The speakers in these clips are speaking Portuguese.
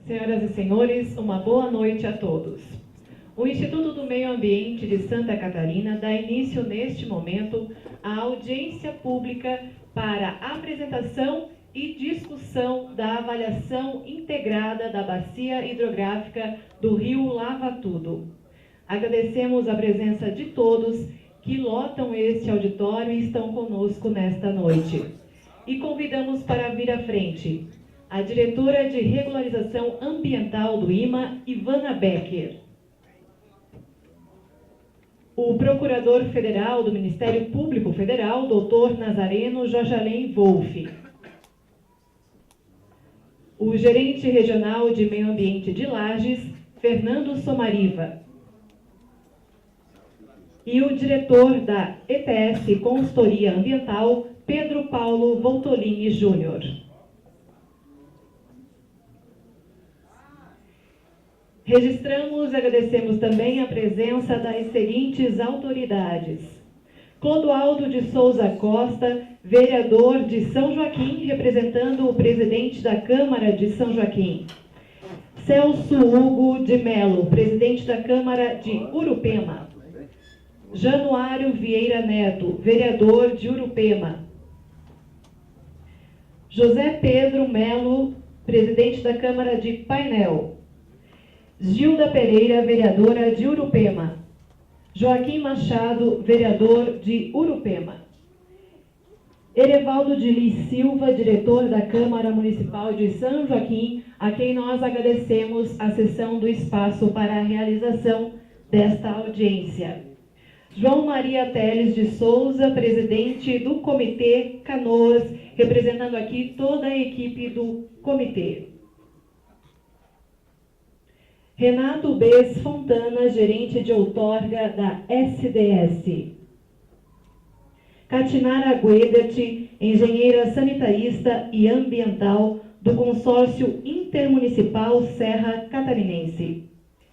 Senhoras e senhores, uma boa noite a todos. O Instituto do Meio Ambiente de Santa Catarina dá início neste momento à audiência pública para apresentação e discussão da avaliação integrada da bacia hidrográfica do Rio Lava Tudo. Agradecemos a presença de todos que lotam este auditório e estão conosco nesta noite. E convidamos para vir à frente a diretora de Regularização Ambiental do IMA, Ivana Becker. O Procurador Federal do Ministério Público Federal, Dr. Nazareno Jorjalém Wolff. O Gerente Regional de Meio Ambiente de Lages, Fernando Somariva. E o Diretor da ETS Consultoria Ambiental, Pedro Paulo Voltolini Júnior. Registramos e agradecemos também a presença das seguintes autoridades: Clodoaldo de Souza Costa, vereador de São Joaquim, representando o presidente da Câmara de São Joaquim. Celso Hugo de Melo, presidente da Câmara de Urupema. Januário Vieira Neto, vereador de Urupema. José Pedro Melo, presidente da Câmara de Painel. Gilda Pereira, vereadora de Urupema. Joaquim Machado, vereador de Urupema. Erevaldo de Lis Silva, diretor da Câmara Municipal de São Joaquim, a quem nós agradecemos a cessão do espaço para a realização desta audiência. João Maria Teles de Souza, presidente do Comitê Canoas, representando aqui toda a equipe do comitê. Renato Bes Fontana, gerente de outorga da SDS. Catinara Guedert, engenheira sanitarista e ambiental do Consórcio Intermunicipal Serra Catarinense.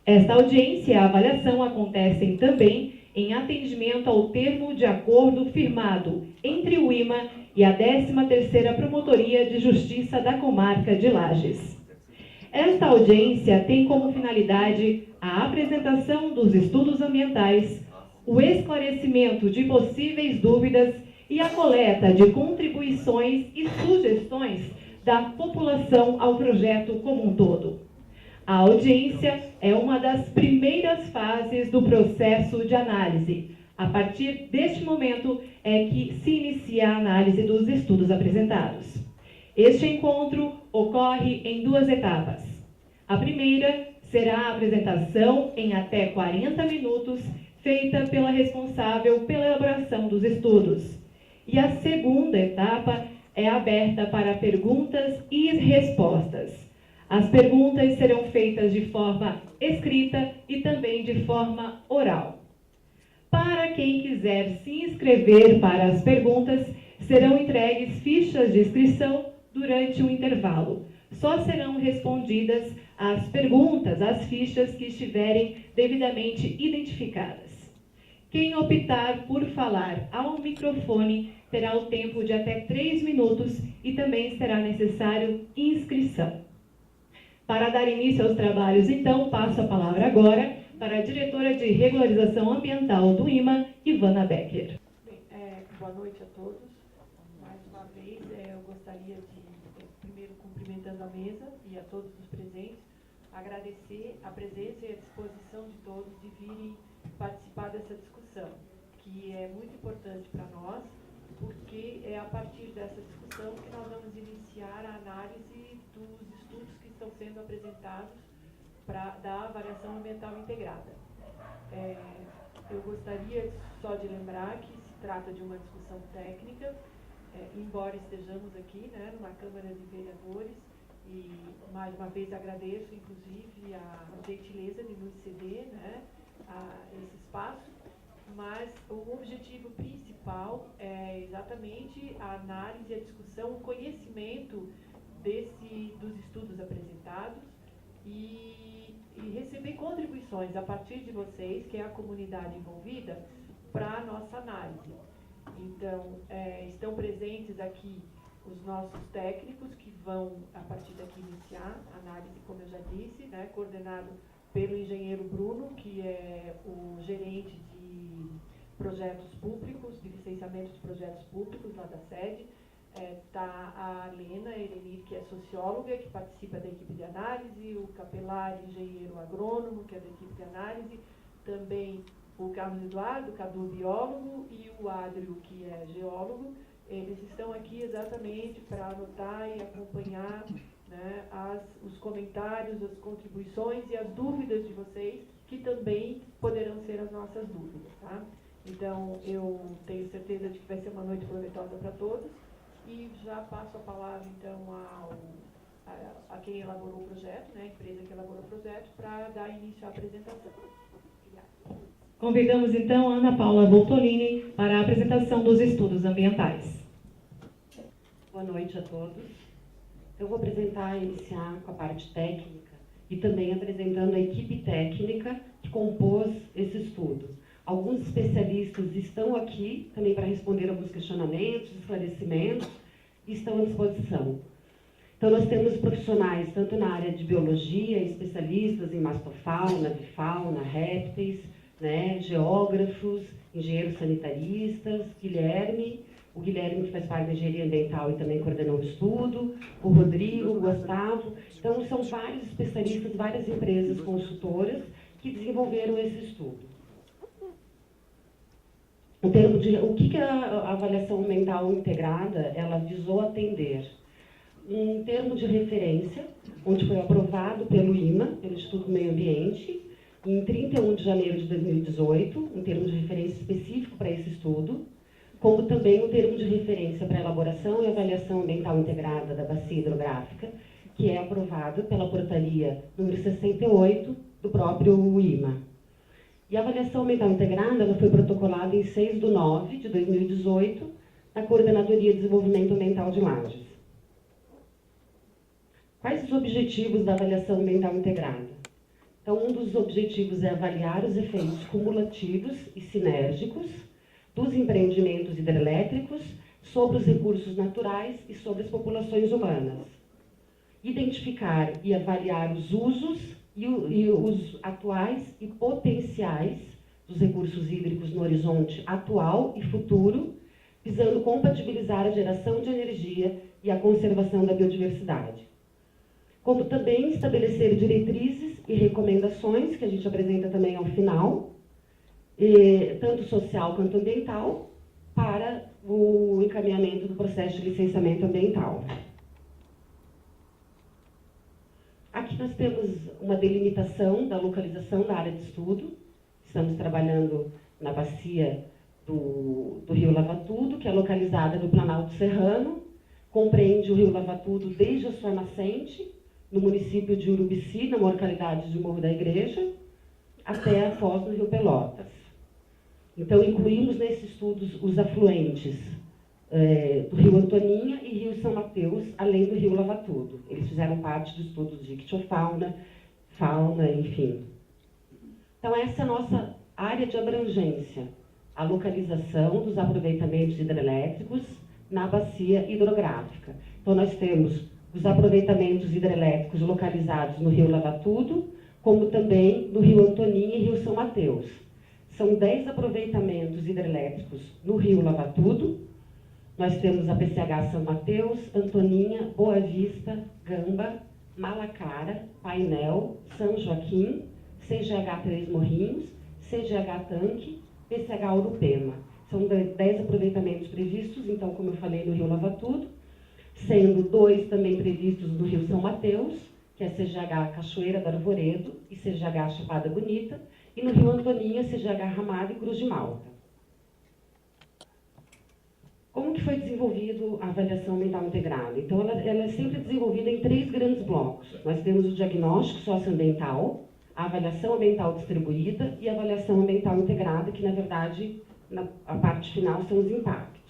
Esta audiência e a avaliação acontecem também em atendimento ao termo de acordo firmado entre o IMA e a 13ª Promotoria de Justiça da Comarca de Lages. Esta audiência tem como finalidade a apresentação dos estudos ambientais, o esclarecimento de possíveis dúvidas e a coleta de contribuições e sugestões da população ao projeto como um todo. A audiência é uma das primeiras fases do processo de análise. A partir deste momento é que se inicia a análise dos estudos apresentados. Este encontro ocorre em 2 etapas. A primeira será a apresentação em até 40 minutos, feita pela responsável pela elaboração dos estudos. E a segunda etapa é aberta para perguntas e respostas. As perguntas serão feitas de forma escrita e também de forma oral. Para quem quiser se inscrever para as perguntas, serão entregues fichas de inscrição durante o intervalo. Só serão respondidas as perguntas, as fichas que estiverem devidamente identificadas. Quem optar por falar ao microfone terá o tempo de até 3 minutos e também será necessário inscrição. Para dar início aos trabalhos, então, passo a palavra agora para a diretora de Regularização Ambiental do IMA, Ivana Becker. Bem, boa noite a todos. Mais uma vez, eu gostaria de, primeiro, cumprimentando a mesa e a todos os presentes, agradecer a presença e a disposição de todos de virem participar dessa discussão, que é muito importante para nós, porque é a partir dessa discussão que nós vamos iniciar a análise dos estudos que estão sendo apresentados da avaliação ambiental integrada. Eu gostaria só de lembrar que se trata de uma discussão técnica, embora estejamos aqui, né, numa Câmara de Vereadores, e mais uma vez agradeço, inclusive, a gentileza de nos ceder, né, esse espaço, mas o objetivo principal é exatamente a análise, a discussão, o conhecimento dos estudos apresentados e receber contribuições a partir de vocês, que é a comunidade envolvida, para a nossa análise. Então, estão presentes aqui os nossos técnicos que vão, a partir daqui, iniciar a análise, como eu já disse, né, coordenado pelo engenheiro Bruno, que é o gerente de projetos públicos, de licenciamento de projetos públicos lá da sede. Está a Lena Erenir, que é socióloga, que participa da equipe de análise, o Capelari, engenheiro agrônomo, que é da equipe de análise, também o Carlos Eduardo, Cadu, biólogo, e o Adrio, que é geólogo. Eles estão aqui exatamente para anotar e acompanhar, né, os comentários, as contribuições e as dúvidas de vocês, que também poderão ser as nossas dúvidas. Tá? Então, eu tenho certeza de que vai ser uma noite proveitosa para todos. E já passo a palavra, então, a quem elaborou o projeto, né, a empresa que elaborou o projeto, para dar início à apresentação. Obrigada. Convidamos, então, a Ana Paula Voltolini para a apresentação dos estudos ambientais. Boa noite a todos. Eu vou iniciar com a parte técnica e também apresentando a equipe técnica que compôs esse estudo. Alguns especialistas estão aqui também para responder alguns questionamentos, esclarecimentos, e estão à disposição. Então, nós temos profissionais tanto na área de biologia, especialistas em mastofauna, bifauna, répteis, né, geógrafos, engenheiros sanitaristas, o Guilherme que faz parte da engenharia ambiental e também coordenou o estudo, o Rodrigo, o Gustavo. Então, são vários especialistas, várias empresas consultoras que desenvolveram esse estudo. Em termos de o que a avaliação ambiental integrada ela visou atender? Um termo de referência, onde foi aprovado pelo IMA, pelo Instituto do Meio Ambiente, em 31 de janeiro de 2018, um termo de referência específico para esse estudo, como também um termo de referência para a elaboração e avaliação ambiental integrada da bacia hidrográfica, que é aprovado pela portaria número 68 do próprio IMA. E a avaliação ambiental integrada ela foi protocolada em 6 de 9 de 2018, na Coordenadoria de Desenvolvimento Ambiental de Lages. Quais os objetivos da avaliação ambiental integrada? Então, um dos objetivos é avaliar os efeitos cumulativos e sinérgicos dos empreendimentos hidrelétricos sobre os recursos naturais e sobre as populações humanas. Identificar e avaliar os usos e os atuais e potenciais dos recursos hídricos no horizonte atual e futuro, visando compatibilizar a geração de energia e a conservação da biodiversidade. Como também estabelecer diretrizes e recomendações, que a gente apresenta também ao final, tanto social quanto ambiental, para o encaminhamento do processo de licenciamento ambiental. Aqui nós temos uma delimitação da localização da área de estudo. Estamos trabalhando na bacia do Rio Lavatudo, que é localizada no Planalto Serrano, compreende o Rio Lavatudo desde a sua nascente, no município de Urubici, na localidade de Morro da Igreja, até a foz do Rio Pelotas. Então, incluímos nesses estudos os afluentes do Rio Antoninha e Rio São Mateus, além do Rio Lavatudo. Eles fizeram parte dos estudos de ictiofauna, fauna, enfim. Então, essa é a nossa área de abrangência, a localização dos aproveitamentos hidrelétricos na bacia hidrográfica. Então, nós temos os aproveitamentos hidrelétricos localizados no Rio Lavatudo, como também no Rio Antoninha e Rio São Mateus. São 10 aproveitamentos hidrelétricos no Rio Lavatudo. Nós temos a PCH São Mateus, Antoninha, Boa Vista, Gamba, Malacara, Painel, São Joaquim, CGH Três Morrinhos, CGH Tanque, PCH Urupema. São 10 aproveitamentos previstos, então, como eu falei, no Rio Lavatudo, sendo 2 também previstos no Rio São Mateus, que é CGH Cachoeira do Arvoredo e CGH Chapada Bonita, e no Rio Antoninha, CGH Ramada e Cruz de Malta. Como que foi desenvolvido a avaliação ambiental integrada? Então, ela é sempre desenvolvida em 3 grandes blocos. Nós temos o diagnóstico socioambiental, a avaliação ambiental distribuída e a avaliação ambiental integrada, que, na verdade, a parte final são os impactos.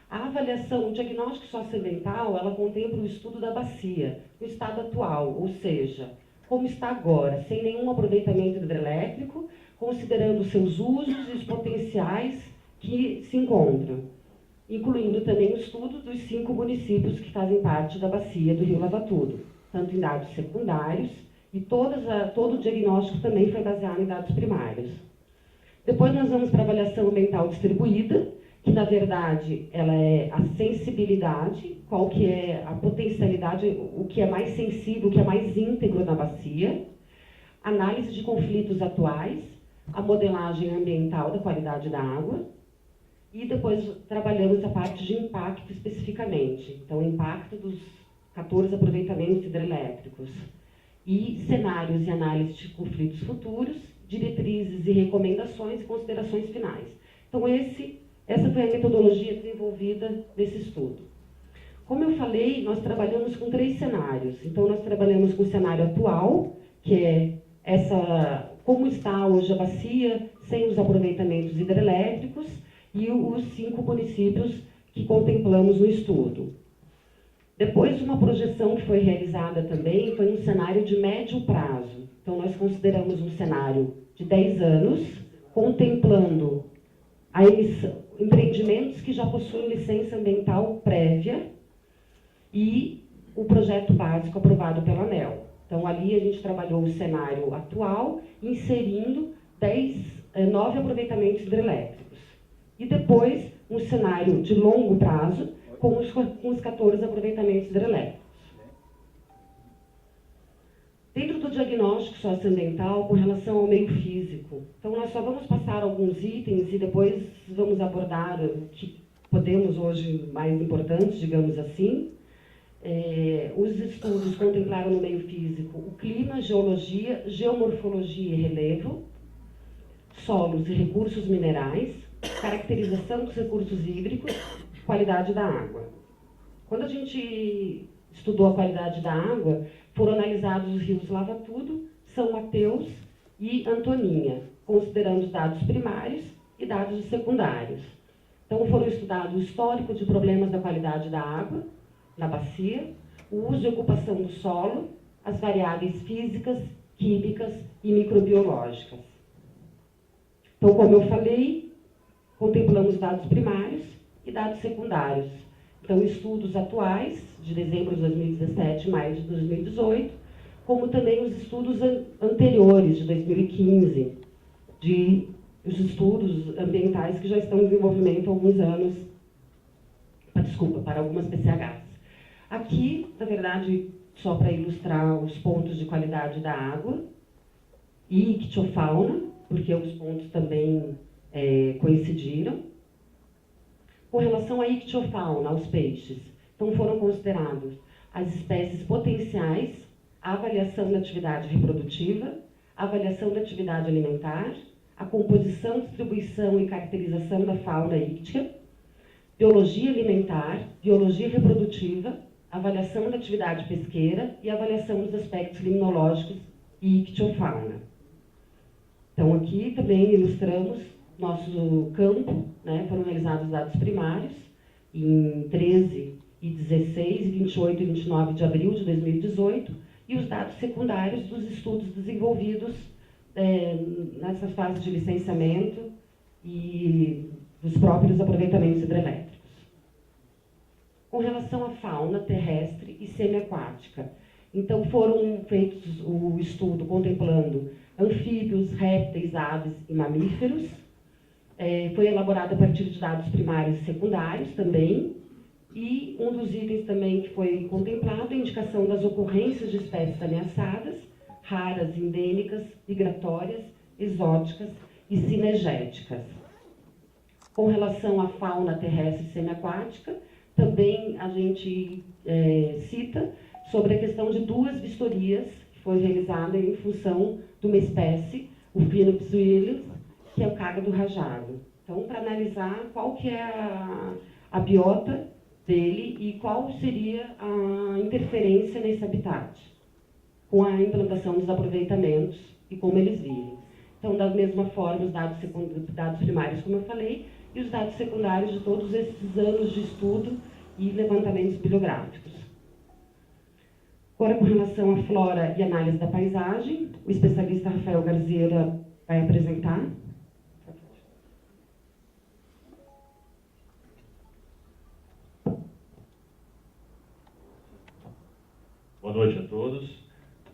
A avaliação, o diagnóstico socioambiental, ela contempla o estudo da bacia, no estado atual, ou seja, como está agora, sem nenhum aproveitamento hidrelétrico, considerando os seus usos e os potenciais que se encontram. incluindo também o estudo dos 5 municípios que fazem parte da bacia do Rio Lavatudo, tanto em dados secundários, e todo o diagnóstico também foi baseado em dados primários. Depois nós vamos para a avaliação ambiental distribuída, que na verdade ela é a sensibilidade, qual que é a potencialidade, o que é mais sensível, o que é mais íntegro na bacia, análise de conflitos atuais, a modelagem ambiental da qualidade da água, e depois trabalhamos a parte de impacto especificamente. Então, o impacto dos 14 aproveitamentos hidrelétricos e cenários e análise de conflitos futuros, diretrizes e recomendações e considerações finais. Então, essa foi a metodologia desenvolvida nesse estudo. Como eu falei, nós trabalhamos com 3 cenários. Então, nós trabalhamos com o cenário atual, que é como está hoje a bacia, sem os aproveitamentos hidrelétricos, e os 5 municípios que contemplamos no estudo. Depois, uma projeção que foi realizada também foi um cenário de médio prazo. Então, nós consideramos um cenário de 10 anos, contemplando empreendimentos que já possuem licença ambiental prévia e o projeto básico aprovado pela ANEEL. Então, ali a gente trabalhou o cenário atual, inserindo 9 aproveitamentos hidrelétricos. E depois, um cenário de longo prazo, com os 14 aproveitamentos hidrelétricos. Dentro do diagnóstico socioambiental, com relação ao meio físico, então nós só vamos passar alguns itens e depois vamos abordar o que podemos hoje mais importantes, digamos assim. Os estudos contemplaram no meio físico o clima, geologia, geomorfologia e relevo, solos e recursos minerais, caracterização dos recursos hídricos, qualidade da água. Quando a gente estudou a qualidade da água, foram analisados os rios Lavatudo, São Mateus e Antoninha, considerando os dados primários e dados secundários. Então, foram estudados o histórico de problemas da qualidade da água na bacia, o uso e ocupação do solo, as variáveis físicas, químicas e microbiológicas. Então, como eu falei, contemplamos dados primários e dados secundários. Então, estudos atuais, de dezembro de 2017 e maio de 2018, como também os estudos anteriores, de 2015, os estudos ambientais que já estão em desenvolvimento há alguns anos, para algumas PCHs. Aqui, na verdade, só para ilustrar os pontos de qualidade da água e ictiofauna, porque os pontos também coincidiram. Com relação à ictiofauna, aos peixes, então foram considerados as espécies potenciais, a avaliação da atividade reprodutiva, a avaliação da atividade alimentar, a composição, distribuição e caracterização da fauna íctea, biologia alimentar, biologia reprodutiva, avaliação da atividade pesqueira e avaliação dos aspectos limnológicos e ictiofauna. Então, aqui também ilustramos nosso campo, né? Foram realizados dados primários em 13 e 16, 28 e 29 de abril de 2018, e os dados secundários dos estudos desenvolvidos nessas fases de licenciamento e dos próprios aproveitamentos hidrelétricos. Com relação à fauna terrestre e semiaquática, então foram feitos o estudo contemplando anfíbios, répteis, aves e mamíferos. Foi elaborado a partir de dados primários e secundários também, e um dos itens também que foi contemplado é a indicação das ocorrências de espécies ameaçadas, raras, endêmicas, migratórias, exóticas e cinegéticas. Com relação à fauna terrestre e semiaquática, também a gente cita sobre a questão de 2 vistorias que foi realizada em função de uma espécie, o Phinops williams, que é o cágado rajado. Então, para analisar qual que é a biota dele e qual seria a interferência nesse habitat, com a implantação dos aproveitamentos e como eles vivem. Então, da mesma forma, os dados primários, como eu falei, e os dados secundários de todos esses anos de estudo e levantamentos bibliográficos. Agora, com relação à flora e análise da paisagem, o especialista Rafael Garzeira vai apresentar. Boa noite a todos.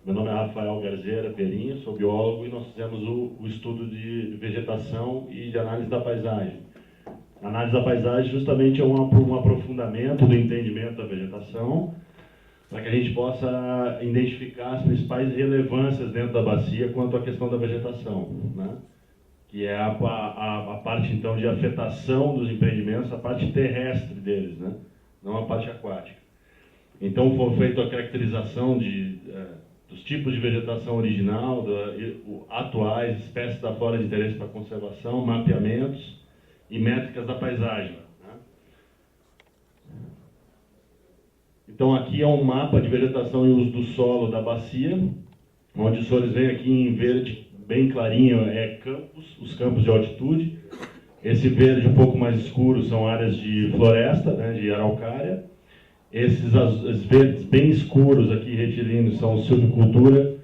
Meu nome é Rafael Garzeira Perinho, sou biólogo e nós fizemos o estudo de vegetação e de análise da paisagem. A análise da paisagem justamente é um aprofundamento do entendimento da vegetação, para que a gente possa identificar as principais relevâncias dentro da bacia quanto à questão da vegetação, né? Que é a parte, então, de afetação dos empreendimentos, a parte terrestre deles, né? Não a parte aquática. Então, foi feita a caracterização dos tipos de vegetação original, atuais, espécies da flora de interesse para conservação, mapeamentos e métricas da paisagem. Né? Então, aqui é um mapa de vegetação e uso do solo da bacia, onde os senhores veem aqui em verde bem clarinho os campos de altitude. Esse verde um pouco mais escuro são áreas de floresta, né, de araucária. Esses verdes bem escuros aqui, retilíneos, são silvicultura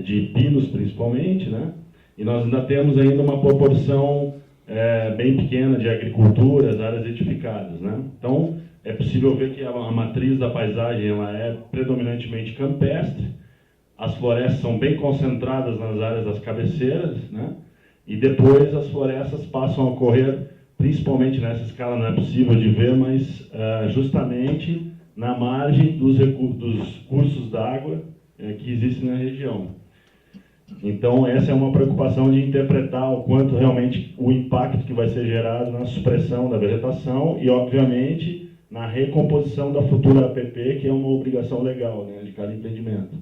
de pinos, principalmente, né? E nós ainda temos ainda uma proporção bem pequena de agricultura, as áreas edificadas, né? Então, é possível ver que a matriz da paisagem ela é predominantemente campestre, as florestas são bem concentradas nas áreas das cabeceiras, né? E depois as florestas passam a ocorrer, principalmente nessa escala não é possível de ver, mas justamente na margem dos cursos d'água que existem na região. Então, essa é uma preocupação de interpretar o quanto realmente o impacto que vai ser gerado na supressão da vegetação e, obviamente, na recomposição da futura APP, que é uma obrigação legal, né, de cada empreendimento.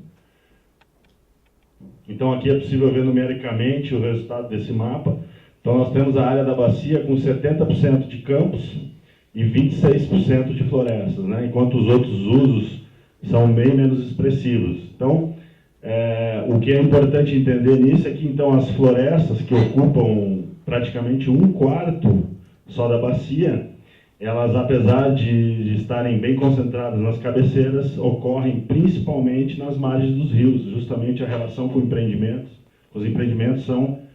Então, aqui é possível ver numericamente o resultado desse mapa. Então, nós temos a área da bacia com 70% de campos e 26% de florestas, né? Enquanto os outros usos são bem menos expressivos. Então, o que é importante entender nisso é que, então, as florestas, que ocupam praticamente 1/4 só da bacia, elas, apesar de estarem bem concentradas nas cabeceiras, ocorrem principalmente nas margens dos rios, justamente a relação com empreendimentos. Os empreendimentos são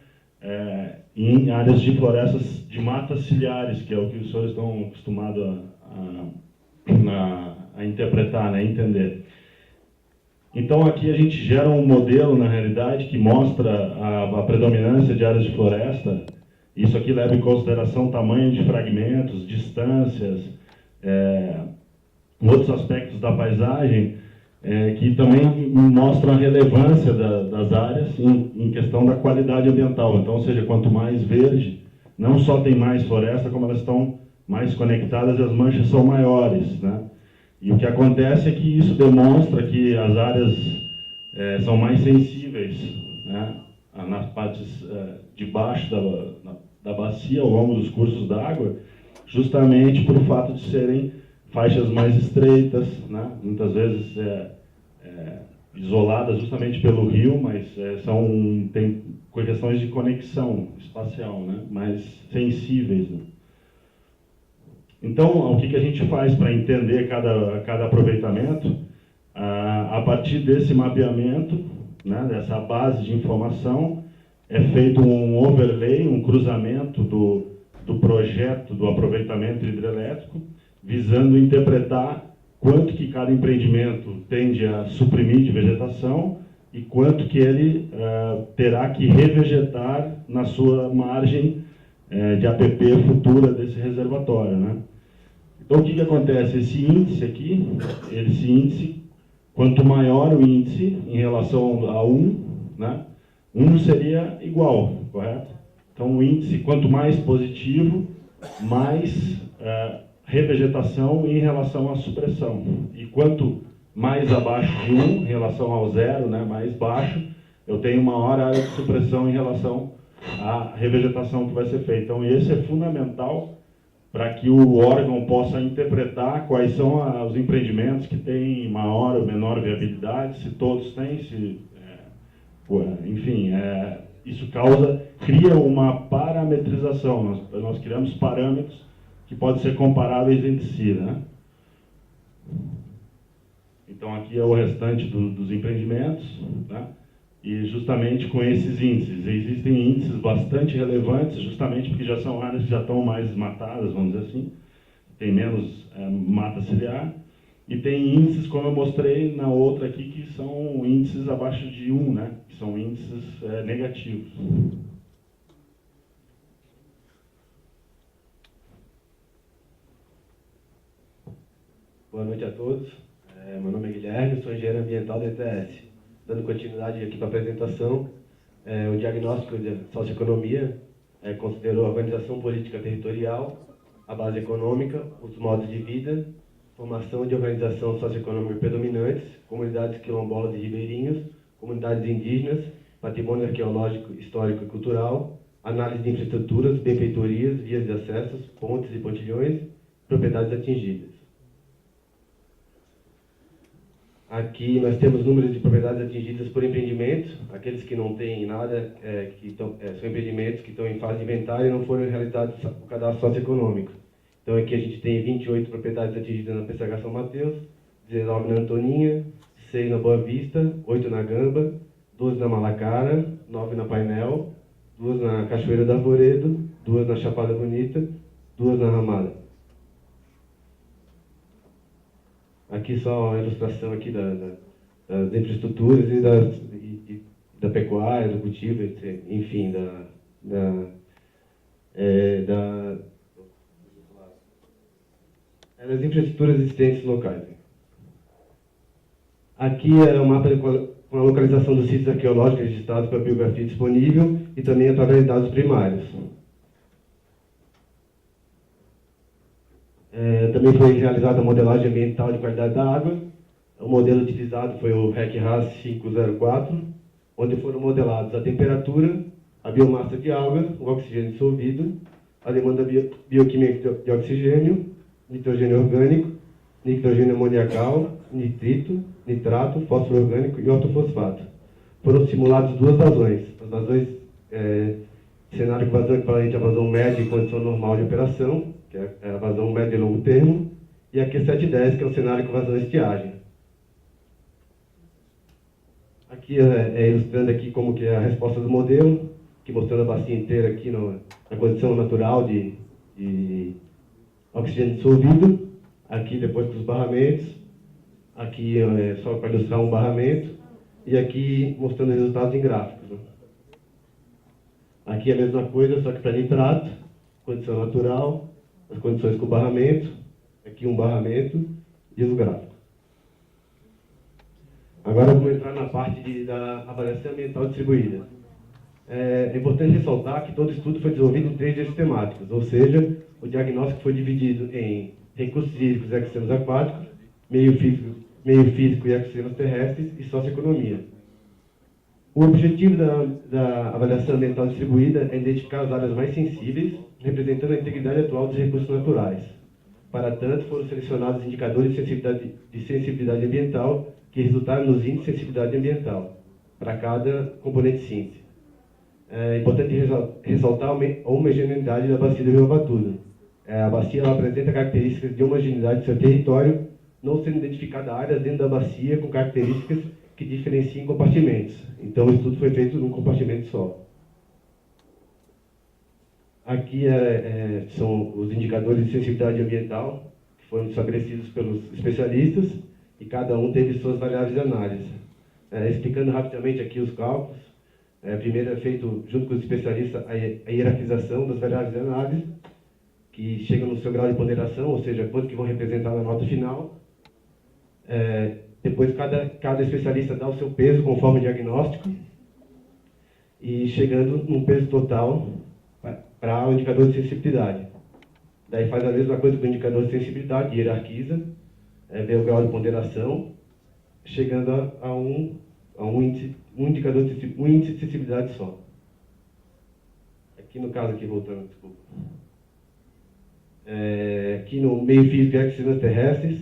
em áreas de florestas de matas ciliares, que é o que os senhores estão acostumados a interpretar, né, a entender. Então, aqui a gente gera um modelo, na realidade, que mostra a predominância de áreas de floresta. Isso aqui leva em consideração tamanho de fragmentos, distâncias, outros aspectos da paisagem, que também mostram a relevância das áreas em questão da qualidade ambiental. Então, ou seja, quanto mais verde, não só tem mais floresta, como elas estão mais conectadas e as manchas são maiores, né? E o que acontece é que isso demonstra que as áreas são mais sensíveis, né, nas partes de baixo da bacia, ao longo dos cursos d'água, justamente por fato de serem faixas mais estreitas, né, muitas vezes isoladas justamente pelo rio, mas tem questões de conexão espacial, né, mais sensíveis, né? Então, o que a gente faz para entender cada aproveitamento? A partir desse mapeamento, né, dessa base de informação, é feito um overlay, um cruzamento do projeto do aproveitamento hidrelétrico, visando interpretar quanto que cada empreendimento tende a suprimir de vegetação e quanto que ele terá que revegetar na sua margem de APP futura desse reservatório, né? Então, o que acontece? Esse índice, quanto maior o índice em relação a 1, né, 1 seria igual, correto? Então, o índice, quanto mais positivo, mais revegetação em relação à supressão. E quanto mais abaixo de 1, em relação ao 0, né, mais baixo, eu tenho maior área de supressão em relação à revegetação que vai ser feita. Então, esse é fundamental para que o órgão possa interpretar quais são os empreendimentos que têm maior ou menor viabilidade, se todos têm, enfim, isso cria uma parametrização. Nós criamos parâmetros que podem ser comparáveis entre si, né? Então, aqui é o restante dos empreendimentos, né? E justamente com esses índices. Existem índices bastante relevantes, justamente porque já são áreas que já estão mais matadas, vamos dizer assim, tem menos mata ciliar, E tem índices, como eu mostrei na outra aqui, que são índices abaixo de 1, né? Que são índices negativos. Boa noite a todos. Meu nome é Guilherme, sou engenheiro ambiental da ETS. Dando continuidade aqui para a apresentação, o diagnóstico de socioeconomia considerou a organização política territorial, a base econômica, os modos de vida, formação de organização socioeconômica predominantes, comunidades quilombolas e ribeirinhos, comunidades indígenas, patrimônio arqueológico, histórico e cultural, análise de infraestruturas, benfeitorias, vias de acessos, pontes e pontilhões, propriedades atingidas. Aqui nós temos números de propriedades atingidas por empreendimentos, aqueles que não têm nada, são empreendimentos que estão em fase de inventário e não foram realizados o cadastro socioeconômico. Então aqui a gente tem 28 propriedades atingidas na PCH São Mateus, 19 na Antoninha, 6 na Boa Vista, 8 na Gamba, 12 na Malacara, 9 na Painel, 2 na Cachoeira do Arvoredo, 2 na Chapada Bonita, 2 na Ramada. Aqui só a ilustração aqui das infraestruturas e da pecuária, do cultivo, enfim, das infraestruturas existentes locais. Aqui é o mapa com a localização dos sítios arqueológicos registrados pela biografia disponível e também através de dados primários. Também foi realizada a modelagem ambiental de qualidade da água. O modelo utilizado foi o REC-RAS 504, onde foram modelados a temperatura, a biomassa de água, o oxigênio dissolvido, a demanda bioquímica de oxigênio, nitrogênio orgânico, nitrogênio amoniacal, nitrito, nitrato, fósforo orgânico e ortofosfato. Foram simuladas duas vazões. As vazões, cenário de vazão equivalente à vazão média em condição normal de operação, que é a vazão média e longo termo, e a Q710, que é o cenário com vazão estiagem. Aqui ilustrando aqui como que é a resposta do modelo, aqui mostrando a bacia inteira aqui na condição natural de oxigênio dissolvido, aqui depois com os barramentos, aqui só para ilustrar um barramento, e aqui mostrando os resultados em gráficos. Né? Aqui é a mesma coisa, só que para nitrato, condição natural, as condições com o barramento, aqui um barramento e os gráficos. Agora eu vou entrar na parte da avaliação ambiental distribuída. É importante ressaltar que todo estudo foi desenvolvido em 3 eixos temáticos, ou seja, o diagnóstico foi dividido em recursos hídricos e ecossistemas aquáticos, meio físico e ecossistemas terrestres e socioeconomia. O objetivo da avaliação ambiental distribuída é identificar as áreas mais sensíveis, representando a integridade atual dos recursos naturais. Para tanto, foram selecionados indicadores de sensibilidade ambiental que resultaram nos índices de sensibilidade ambiental, para cada componente síntese. É importante ressaltar a homogeneidade da bacia do Rio Lavatudo. A bacia ela apresenta características de homogeneidade do seu território, não sendo identificada áreas dentro da bacia com características que diferenciem compartimentos. Então, o estudo foi feito num compartimento só. Aqui são os indicadores de sensibilidade ambiental, que foram estabelecidos pelos especialistas, e cada um teve suas variáveis de análise. Explicando rapidamente aqui os cálculos, primeiro é feito, junto com os especialistas, a hierarquização das variáveis de análise, que chegam no seu grau de ponderação, ou seja, quanto que vão representar na nota final. Depois, cada especialista dá o seu peso conforme o diagnóstico, e chegando num peso total para o indicador de sensibilidade. Daí faz a mesma coisa com o indicador de sensibilidade, hierarquiza, vê o grau de ponderação, chegando a um índice de sensibilidade só. Aqui no caso, voltando, desculpa. Aqui no meio físico e ecossistemas terrestres,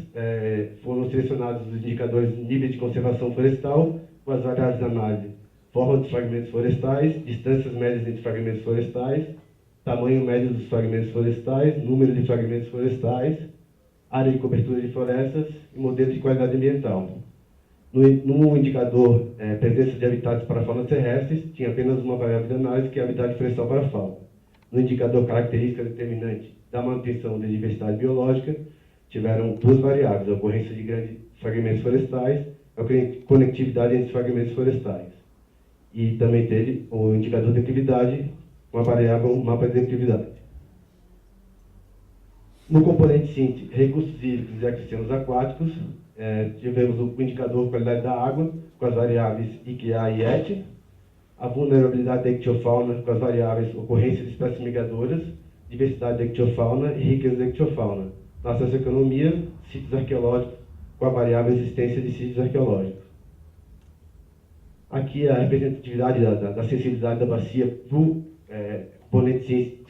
foram selecionados os indicadores de nível de conservação florestal, com as variáveis de análise: forma dos fragmentos florestais, distâncias médias entre fragmentos florestais, tamanho médio dos fragmentos florestais, número de fragmentos florestais, área de cobertura de florestas e modelo de qualidade ambiental. No indicador presença de habitats para faunas terrestres, tinha apenas uma variável de análise, que é habitat florestal para fauna. No indicador característica determinante da manutenção da diversidade biológica, tiveram duas variáveis: a ocorrência de grandes fragmentos florestais e a conectividade entre fragmentos florestais. E também teve o indicador de declividade, uma variável, um mapa de declividade. No componente síntese, recursos hídricos e ecossistemas aquáticos, tivemos o indicador qualidade da água, com as variáveis IQA e ET, a vulnerabilidade da ictiofauna, com as variáveis ocorrência de espécies migradoras, diversidade da ictiofauna e riqueza da ictiofauna. Na socioeconomia, sítios arqueológicos, com a variável existência de sítios arqueológicos. Aqui a representatividade da sensibilidade da bacia para o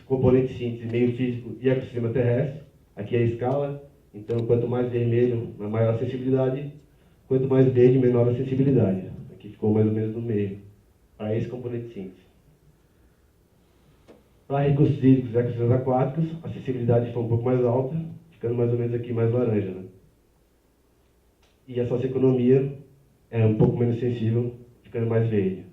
componente síntese, meio físico e ecossistema terrestre. Aqui é a escala, então quanto mais vermelho, maior a sensibilidade, quanto mais verde, menor a sensibilidade. Aqui ficou mais ou menos no meio, para esse componente síntese. Para recursos hídricos e ecossistemas aquáticos, a sensibilidade foi um pouco mais alta, ficando mais ou menos aqui mais laranja, né? E a socioeconomia é um pouco menos sensível, ficando mais verde.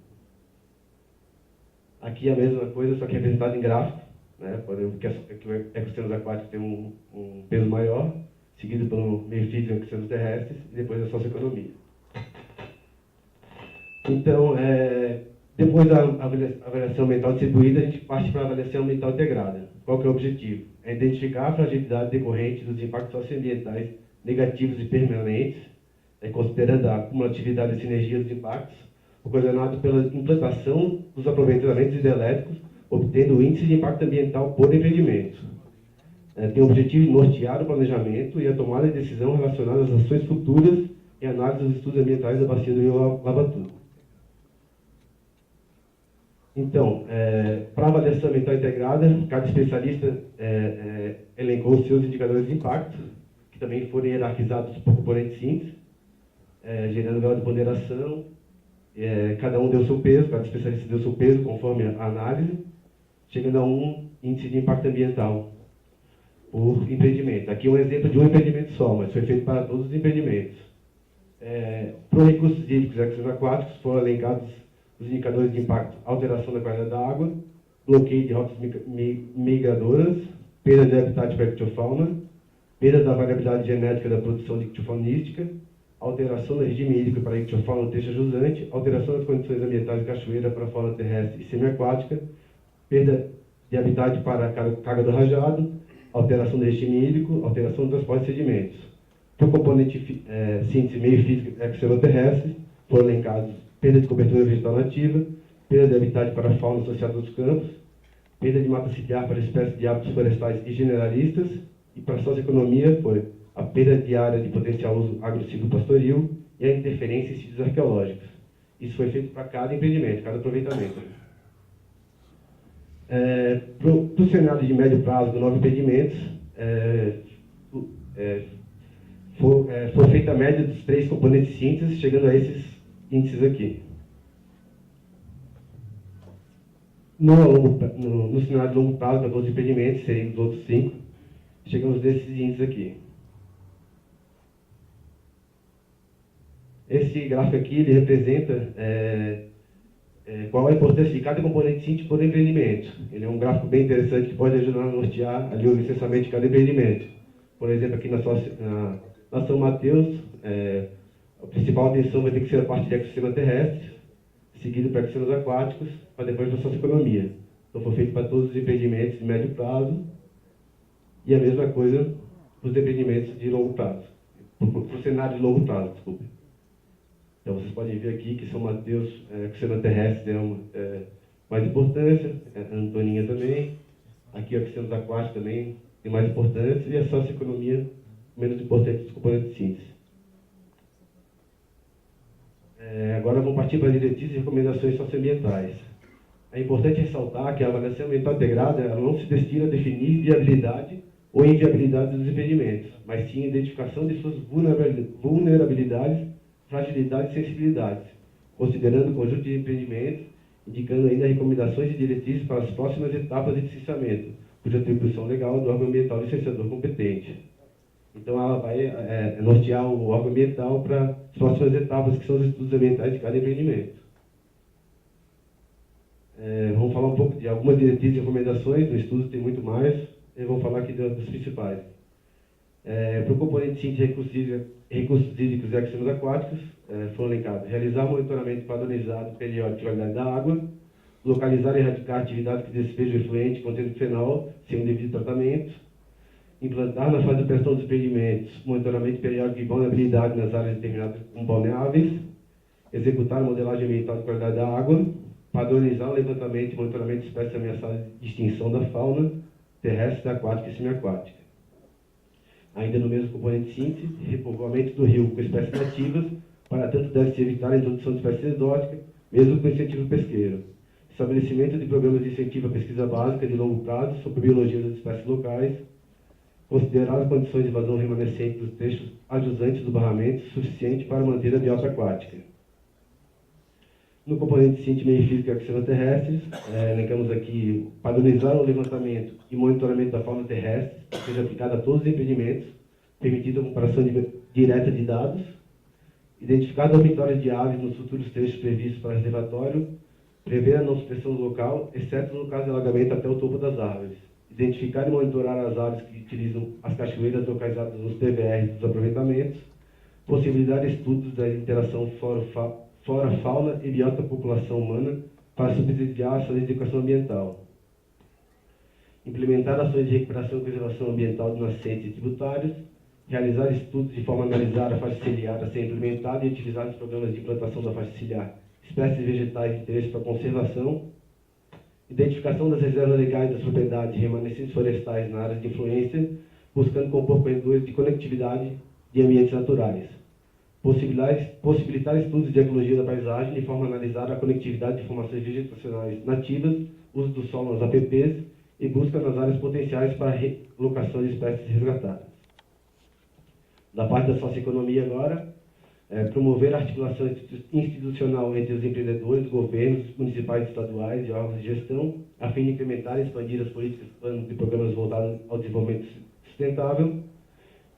Aqui é a mesma coisa, só que representado em gráfico, né? Por exemplo, que o ecossistemas aquáticos tem um peso maior, seguido pelo meio físico e ecossistemas terrestres, e depois a socioeconomia. Então, depois da avaliação ambiental distribuída, a gente parte para a avaliação ambiental integrada. Qual que é o objetivo? É identificar a fragilidade decorrente dos impactos socioambientais negativos e permanentes, considerando a cumulatividade da sinergia dos impactos, ocasionado pela implantação dos aproveitamentos hidrelétricos, obtendo o índice de impacto ambiental por empreendimento. Tem o objetivo de nortear o planejamento e a tomada de decisão relacionada às ações futuras e análise dos estudos ambientais da bacia do rio Lavatudo. Então, para a avaliação ambiental integrada, cada especialista elencou os seus indicadores de impacto, que também foram hierarquizados por componente síntese, gerando grau de ponderação. Cada um deu seu peso, cada especialista deu seu peso conforme a análise, chegando a um índice de impacto ambiental por empreendimento. Aqui é um exemplo de um empreendimento só, mas foi feito para todos os empreendimentos. Para os recursos hídricos e ecossistemas aquáticos, foram elencados os indicadores de impacto: alteração da qualidade da água, bloqueio de rotas migradoras, perda de habitat para a ictiofauna, perda da variabilidade genética da produção de ictiofaunística, alteração do regime hídrico para a ictiofauna teixa jusante, alteração das condições ambientais de cachoeira para a fauna terrestre e semiaquática, perda de habitat para a carga do rajado, alteração do regime hídrico, alteração do transporte de sedimentos. Para o componente síntese meio físico e ecossistema terrestre, foram elencados perda de cobertura vegetal nativa, perda de habitat para a fauna associada aos campos, perda de mata ciliar para espécies de hábitos florestais e generalistas, e para a socioeconomia foi a perda de área de potencial uso agro-silvopastoril e a interferência em sítios arqueológicos. Isso foi feito para cada empreendimento, cada aproveitamento. Para o cenário de médio prazo de 9 empreendimentos, foi feita a média dos 3 componentes síntese, chegando a esses índices aqui. No cenário de longo prazo, para 12 empreendimentos, seriam os outros 5, chegamos nesses índices aqui. Esse gráfico aqui ele representa qual a importância de cada componente síntese por empreendimento. Ele é um gráfico bem interessante que pode ajudar a nortear ali o licenciamento de cada empreendimento. Por exemplo, aqui na São Mateus, a principal atenção vai ter que ser a parte de ecossistema terrestre, seguido para ecossistemas aquáticos, para depois para a socioeconomia. Então foi feito para todos os empreendimentos de médio prazo e a mesma coisa para os empreendimentos de longo prazo, para o cenário de longo prazo, desculpe. Então vocês podem ver aqui que São Mateus, ecossistema terrestre é mais importância, a Antoninha também, aqui o ecossistemas aquáticos também tem mais importância e a socioeconomia menos importante dos componentes de síntese. Agora vamos partir para as diretrizes e recomendações socioambientais. É importante ressaltar que a avaliação ambiental integrada ela não se destina a definir viabilidade ou inviabilidade dos empreendimentos, mas sim a identificação de suas vulnerabilidades, fragilidades e sensibilidades, considerando o conjunto de empreendimentos, indicando ainda recomendações e diretrizes para as próximas etapas de licenciamento, cuja atribuição legal é do órgão ambiental licenciador competente. Então, ela vai nortear o órgão ambiental para as próximas etapas, que são os estudos ambientais de cada empreendimento. Vamos falar um pouco de algumas diretrizes e recomendações, no estudo tem muito mais, e vamos falar aqui dos principais. Para o componente 5 de recursos hídricos e ecossistemas aquáticos, foram elencados: realizar monitoramento padronizado periódico de qualidade da água, localizar e erradicar atividades que despejam efluente contendo fenol sem o devido tratamento, implantar na fase de prestação dos empreendimentos monitoramento periódico de vulnerabilidade nas áreas determinadas como balneáveis, executar a modelagem ambiental de qualidade da água, padronizar o levantamento e monitoramento de espécies ameaçadas de extinção da fauna terrestre, aquática e semiaquática. Ainda no mesmo componente síntese, repovoamento do rio com espécies nativas, para tanto deve-se evitar a introdução de espécies exóticas, mesmo com incentivo pesqueiro. Estabelecimento de programas de incentivo à pesquisa básica de longo prazo sobre biologia das espécies locais, considerar as condições de vazão remanescente dos trechos adjusantes do barramento suficiente para manter a biota aquática. No componente síntese meio físico e ecossistemas terrestres, elencamos aqui padronizar o levantamento e monitoramento da fauna terrestre, que seja aplicado a todos os empreendimentos, permitindo a comparação direta de dados, identificar dormitórios de aves nos futuros trechos previstos para reservatório, prever a não supressão local, exceto no caso de alagamento até o topo das árvores, identificar e monitorar as aves que utilizam as cachoeiras localizadas nos PVRs dos aproveitamentos, possibilitar estudos da interação flora, fauna e biota população humana para subsidiar ações de educação ambiental. Implementar ações de recuperação e preservação ambiental de nascentes e tributários, realizar estudos de forma a analisar a faixa ciliar a ser implementada e utilizar os programas de implantação da faixa ciliar, espécies vegetais de interesse para conservação, identificação das reservas legais das propriedades e remanescentes florestais na área de influência, buscando compor corredores de conectividade de ambientes naturais. Possibilitar estudos de ecologia da paisagem de forma a analisar a conectividade de formações vegetacionais nativas, uso do solo nas APPs e busca nas áreas potenciais para relocação de espécies resgatadas. Da parte da socioeconomia agora, promover a articulação institucional entre os empreendedores, governos municipais e estaduais e órgãos de gestão, a fim de incrementar e expandir as políticas, planos e programas voltados ao desenvolvimento sustentável,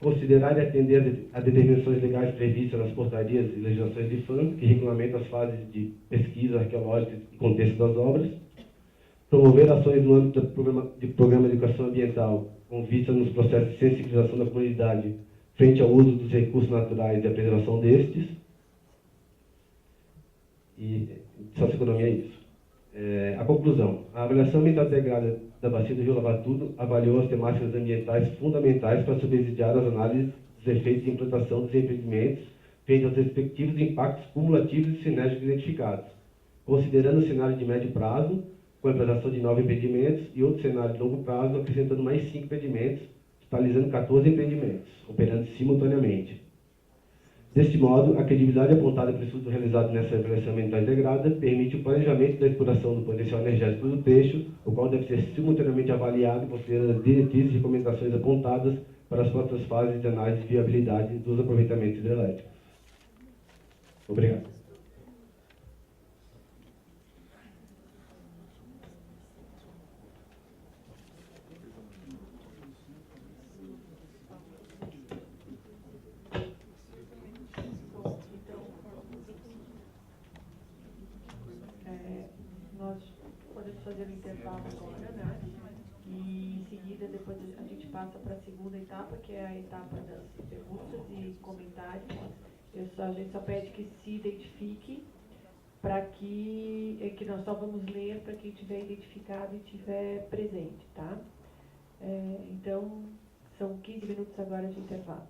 considerar e atender a determinações legais previstas nas portarias e legislações de FAM, que regulamentam as fases de pesquisa arqueológica e contexto das obras, promover ações no âmbito do programa de educação ambiental, com vista nos processos de sensibilização da comunidade frente ao uso dos recursos naturais e a preservação destes. E socioeconomia é isso. A conclusão. A avaliação ambiental integrada da bacia do Rio Lavatudo avaliou as temáticas ambientais fundamentais para subsidiar as análises dos efeitos de implantação dos empreendimentos frente aos respectivos impactos cumulativos e sinérgicos identificados, considerando o cenário de médio prazo, com a implantação de 9 empreendimentos, e outro cenário de longo prazo, acrescentando mais 5 empreendimentos, totalizando 14 empreendimentos, operando simultaneamente. Deste modo, a credibilidade apontada pelo estudo realizado nessa avaliação ambiental integrada permite o planejamento da exploração do potencial energético do trecho, o qual deve ser simultaneamente avaliado, considerando as diretrizes e recomendações apontadas para as próprias fases de análise de viabilidade dos aproveitamentos hidrelétricos. Obrigado. Nós podemos fazer um intervalo agora, né? E em seguida, depois a gente passa para a segunda etapa, que é a etapa das perguntas e comentários. A gente só pede que se identifique, para que nós só vamos ler para quem estiver identificado e estiver presente, tá? Então, são 15 minutos agora de intervalo.